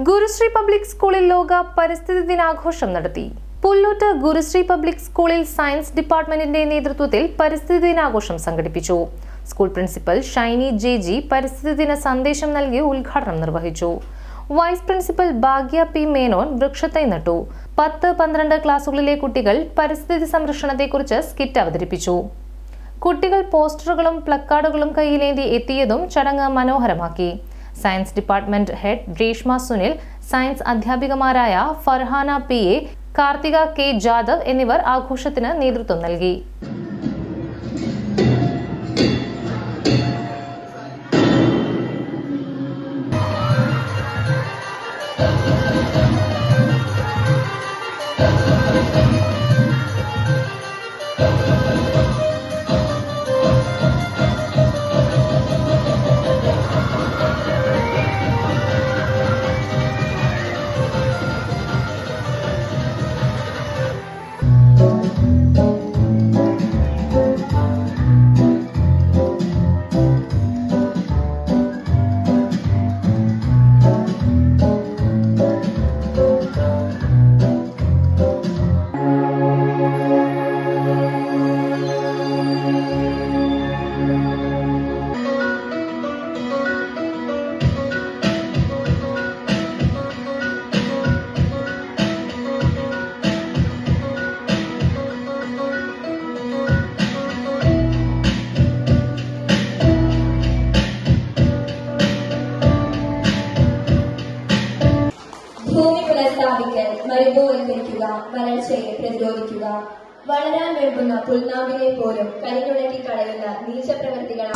Gurushree public സ്കൂളിൽ ലോക പരിസ്ഥിതി ദിനാഘോഷം നടത്തി. പുല്ലൂറ്റ് ഗുരുശ്രീ പബ്ലിക് സ്കൂളിൽ സയൻസ് ഡിപ്പാർട്ട്മെന്റിന്റെ നേതൃത്വത്തിൽ പരിസ്ഥിതി ദിനാഘോഷം സംഘടിപ്പിച്ചു. സ്കൂൾ പ്രിൻസിപ്പൽ ഷൈനി ജെ പരിസ്ഥിതി ദിന സന്ദേശം നൽകി ഉദ്ഘാടനം നിർവഹിച്ചു. വൈസ് പ്രിൻസിപ്പൽ ഭാഗ്യ പി മേനോൻ വൃക്ഷത്തൈ നട്ടു. 10-12 ക്ലാസുകളിലെ കുട്ടികൾ പരിസ്ഥിതി സംരക്ഷണത്തെക്കുറിച്ച് സ്കിറ്റ് അവതരിപ്പിച്ചു. കുട്ടികൾ പോസ്റ്ററുകളും പ്ലക്കാർഡുകളും കയ്യിലേന്തി എത്തിയതും ചടങ്ങ് മനോഹരമാക്കി. Science department head Reshma Sunil, science അധ്യാപികമാരായ ഫർഹാന PA, കാർത്തിക K ജാദവ് എന്നിവർ ആഘോഷത്തിന് നേതൃത്വം നൽകി. ഭൂമി പുനഃസ്ഥാപിക്കൽ, മരുഭൂവൽക്കരിക്കുക, വരൾച്ചയെ പ്രതിരോധിക്കുക, വളരാൻ വേണ്ടുന്ന പുൽനാമ്പിനെ പോലും കരിഞ്ഞുണക്കി കളയുന്ന നീചപ്രവൃത്തികളാണ്